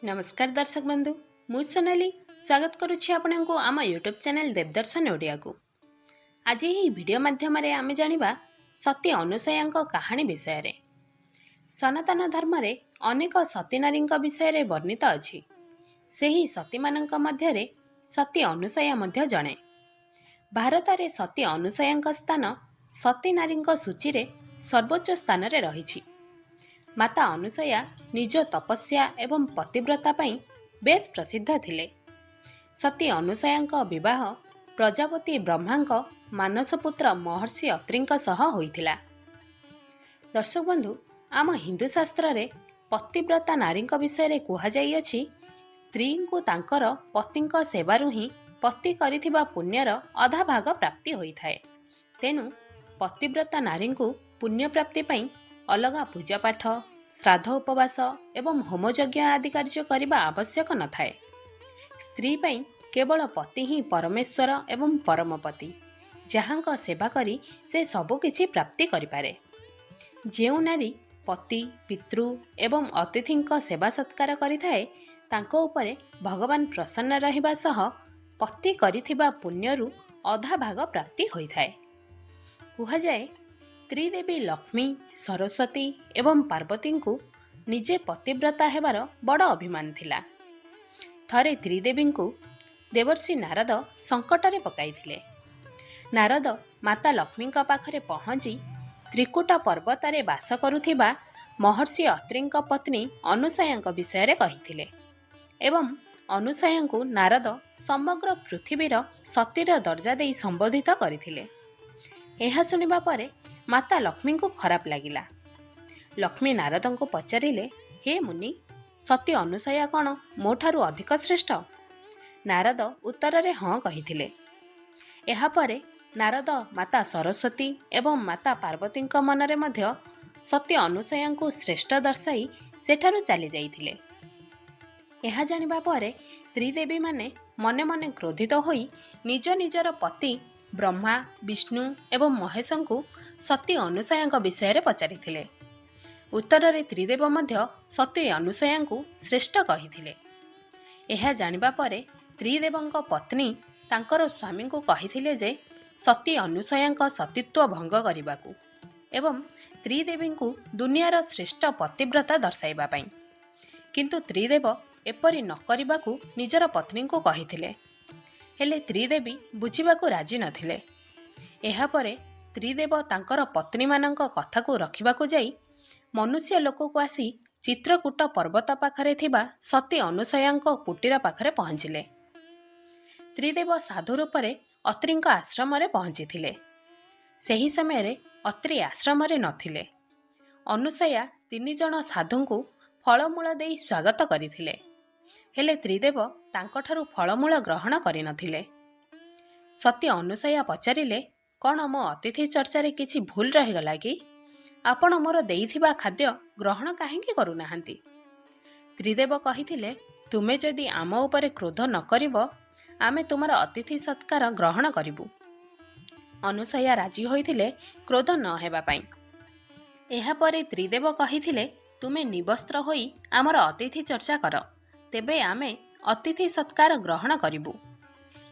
नमस्कार दर्शक बंधु मु सोनाली स्वागत करुछि आपनଙ୍କୁ आम यूट्यूब चैनल देवदर्शन ओडिया को। आज यही वीडियो माध्यम रे आमे जानिबा सती अनुसयाଙ୍କ कहानी विषय रे। सनातन धर्म रे अनेक सती नारी विषय रे वर्णित अछि। सेही सती मानक मध्य रे सती अनुसया मध्य जणे। भारत रे सती अनुसयाଙ୍କ स्थान सती नारी सूची रे सर्वोच्च स्थान रे रहिछि। माता अनुसया निज तपस्या एवं पतिव्रता पाई बेस प्रसिद्ध थिले। सती अनुसयाଙ୍କ विवाह प्रजापति ब्रह्माଙ୍କ मानसपुत्र महर्षि अत्रिଙ୍କ सह होइथिला। दर्शक बंधु आम हिंदू शास्त्र रे पतिव्रता नारी विषय रे कुहा जाई अछि स्त्री को तांकर पतिଙ୍କ सेवारु ही पति करिथिबा पुण्यर अधा भाग प्राप्ति होइथाए। तेनु पतिव्रता नारी को पुण्य प्राप्ति पाई अलगा पूजा पाठ श्राद्ध उपवास एवं होमयज्ञ आदि कार्य करने आवश्यक न थाए। स्त्री पाई केवल पति ही परमेश्वर एवं परमपति जहांक सेवा करी से सबु किछि प्राप्ति करिपारे। जेउ नारी पति पितृ एवं अतिथिंक सेवा सत्कार करिथाए तांको उपरे भगवान प्रसन्न रहिबा सह पति करिथिबा पुण्यरु अधा भाग प्राप्ति होइथाए। कुहा जाए त्रिदेवी लक्ष्मी सरस्वती एवं पार्वती को निजे पतिव्रता हेबार बड़ अभिमान थिला। थरे त्रिदेवी को देवर्षि नारद संकटरे पकाइथिले। नारद माता लक्ष्मी पाखरे पहुँची त्रिकुट पर्वतरे बास करुथिबा महर्षि अत्रिଙ୍କ पत्नी अनुसयाଙ୍କ विषय रे कहिथिले एवं अनुसया को नारद समग्र पृथ्वीर सतीर दर्जा देई संबोधित करथिले। एहा सुनिबा परे माता लक्ष्मी को खराब लगिला। लक्ष्मी नारद को पचारिले, हे मुनि सती अनुसया कौन मोठारु अधिक श्रेष्ठ? नारद उत्तर रे हाँ कहिथिले। एहा परे नारद माता सरस्वती एवं माता पार्वती मनरे मध्य सती अनुसया को श्रेष्ठ दर्शाई सेठारु चली जाइथिले। एहा जानिबा परे त्रिदेवी माने मने मने क्रोधित होई निज निजर पति ब्रह्मा विष्णु एवं महेश को सती अनुसया विषय पचारिथिले। उत्तर रे त्रिदेव मध्य सती अनुसया को श्रेष्ठ कहिथिले। एहा जानिबा परे त्रिदेवଙ୍କ पत्नी तांकर स्वामी को कहिथिले जे सती अनुसया सतीत्व भंग करिबाकू एवं त्रिदेवी को दुनियार श्रेष्ठ पतिव्रता दर्शाइबा पई। किंतु त्रिदेव एपरि न करिबाकू निजर पत्नी को कहिथिले। हेले त्रिदेवी बुझिबाकू राजी नथिले। एहा परे त्रिदेव तांकर पत्नी मानक कथा को रखिबाकू जाई मनुष्य लोक को आसी चित्रकूट पर्वत पाखरे थिबा सती अनुसयाଙ୍କ कुटीर पाखरे पहुँचिले। त्रिदेव साधु रूपरे अत्रिଙ୍କ आश्रम रे पहुँचिथिले। सेही समय रे अत्रि आश्रम रे नथिले। अनुसया तीन जण साधु को फलमूल देई स्वागत करिथिले। हेले त्रिदेव तांकठारु फलमूल ग्रहण करि नथिले। सती अनुसया पचारिले, कौन मो अतिथि चर्चा रे किछि भूल रहिगला कि? आपण मोर देइथिबा खाद्य ग्रहण काहेकि करुनाहांती? त्रिदेव कहिथिले, तुमे जदि आम उपरे क्रोध न करिवो आमे तुमर अतिथि सत्कार ग्रहण करिबु। अनुसया राजी होइथिले क्रोध न हेबा पई। एहा परे त्रिदेव कहिथिले, तुमे निवस्त्र होई आमर अतिथि चर्चा कर, तेबे आमे अतिथि सत्कार ग्रहण करिबु।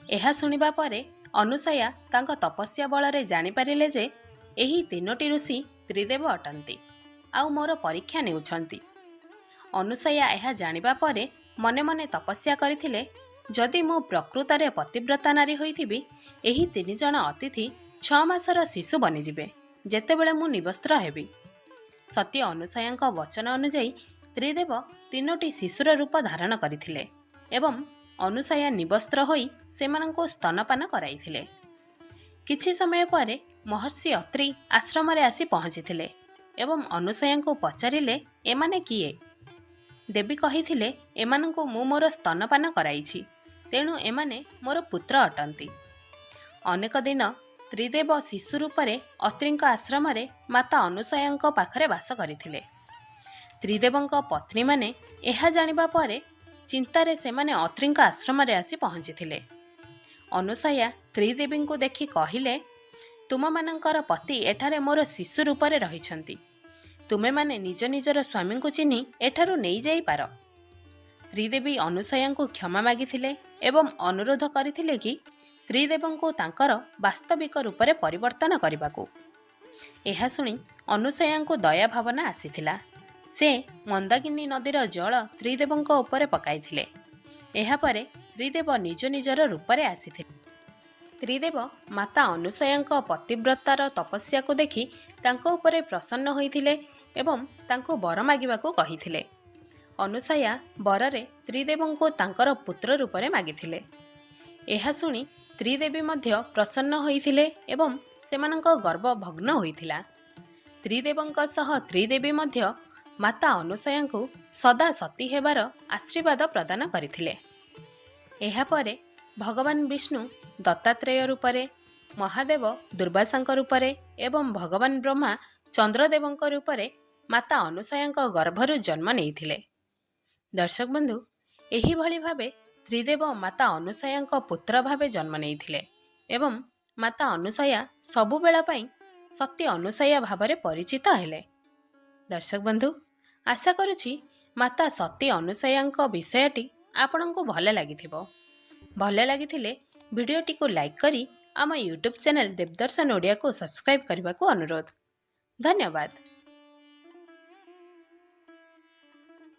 एहा सुनिबा परे अनुसया तांको तपस्या बलरे जानि पारिले जे एही तीनोटी ऋषि त्रिदेव अटंती आउ मोर परीक्षा नेउछंती। अनुसया एहा जानिबा परे मने मने तपस्या करिथिले, जदि मु प्रकृतरे पतिव्रता नारी होइथिबि एही तीन जण अतिथि 6 मासर शिशु बनिजिबे जेतेबेले मु निवस्त्र हेबि। सत्य अनुसयाଙ୍କ वचन अनुଯାयी त्रिदेव तीनोटी शिशुर रूप धारण करथिले एवं अनुसया निवस्त्र होई सेमानंको स्तनपान कराइथिले। किछि समय परे महर्षि अत्रि आश्रम रे आसी पहुँचिथिले एवं अनुसया को पचारिले, एमाने किए? देवी कहिथिले, एमानंको मु मोर स्तनपान कराइछि, तेणु एमाने मोर पुत्र अटंती। अनेक दिन त्रिदेव शिशु रूपरे अत्रिଙ୍କ आश्रम रे माता अनुसयाଙ୍କ पाखरे वास करिथिले। त्रिदेवଙ୍କ पत्नी माने एहा जानिबा परे चिंतारे सेमाने अत्रिଙ୍କ आश्रम रे आसी पहुँचिथिले। अनुसया त्रिदेवी को देखि कहिले, तुम मानकर पति एठारे मोर शिशु रूपरे रहिछंती, तुमे माने निज निजर स्वामी को चिन्ही एठारु नहीं जाई पार। ତ୍ରିଦେବୀ ଅନୁସୟାଙ୍କୁ କ୍ଷମା ମାଗିଥିଲେ ଏବଂ ଅନୁରୋଧ କରିଥିଲେ କି ତ୍ରିଦେବଙ୍କୁ ତାଙ୍କର ବାସ୍ତବିକ ରୂପରେ ପରିବର୍ତ୍ତନ କରିବାକୁ। ଏହା ଶୁଣି ଅନୁସୟାଙ୍କୁ ଦୟା ଭାବନା ଆସିଥିଲା। ସେ ମନ୍ଦାକିନୀ ନଦୀର ଜଳ ତ୍ରିଦେବଙ୍କ ଉପରେ ପକାଇଥିଲେ। ଏହାପରେ ତ୍ରିଦେବ ନିଜ ନିଜର ରୂପରେ ଆସିଥିଲେ। ତ୍ରିଦେବ ମାତା ଅନୁସୟାଙ୍କ ପତିବ୍ରତାର ତପସ୍ୟାକୁ ଦେଖି ତାଙ୍କ ଉପରେ ପ୍ରସନ୍ନ ହୋଇଥିଲେ ଏବଂ ତାଙ୍କୁ ବର ମାଗିବାକୁ କହିଥିଲେ। ଅନୁସୟା ବରରେ ତ୍ରିଦେବଙ୍କୁ ତାଙ୍କର ପୁତ୍ର ରୂପରେ ମାଗିଥିଲେ। ଏହା ଶୁଣି ତ୍ରିଦେବୀ ମଧ୍ୟ ପ୍ରସନ୍ନ ହୋଇଥିଲେ ଏବଂ ସେମାନଙ୍କ ଗର୍ବ ଭଗ୍ନ ହୋଇଥିଲା। ତ୍ରିଦେବଙ୍କ ସହ ତ୍ରିଦେବୀ ମଧ୍ୟ ମାତା ଅନୁସୟାଙ୍କୁ ସଦା ସତୀ ହେବାର ଆଶୀର୍ବାଦ ପ୍ରଦାନ କରିଥିଲେ। ଏହାପରେ ଭଗବାନ ବିଷ୍ଣୁ ଦତ୍ତାତ୍ରେୟ ରୂପରେ, ମହାଦେବ ଦୁର୍ବାସାଙ୍କ ରୂପରେ ଏବଂ ଭଗବାନ ବ୍ରହ୍ମା ଚନ୍ଦ୍ରଦେବଙ୍କ ରୂପରେ ମାତା ଅନୁସୟାଙ୍କ ଗର୍ଭରୁ ଜନ୍ମ ନେଇଥିଲେ। ଦର୍ଶକ ବନ୍ଧୁ, ଏହିଭଳି ଭାବେ ତ୍ରିଦେବ ମାତା ଅନୁସୟାଙ୍କ ପୁତ୍ର ଭାବେ ଜନ୍ମ ନେଇଥିଲେ ଏବଂ ମାତା ଅନୁସୟା ସବୁବେଳ ପାଇଁ ସତୀ ଅନୁସୟା ଭାବରେ ପରିଚିତ ହେଲେ। ଦର୍ଶକ ବନ୍ଧୁ, ଆଶା କରୁଛି ମାତା ସତୀ ଅନୁସୟାଙ୍କ ବିଷୟଟି ଆପଣଙ୍କୁ ଭଲ ଲାଗିଥିବ। ଭଲ ଲାଗିଥିଲେ ଭିଡ଼ିଓଟିକୁ ଲାଇକ୍ କରି ଆମ ୟୁଟ୍ୟୁବ୍ ଚ୍ୟାନେଲ ଦେବଦର୍ଶନ ଓଡ଼ିଆକୁ ସବସ୍କ୍ରାଇବ୍ କରିବାକୁ ଅନୁରୋଧ। ଧନ୍ୟବାଦ।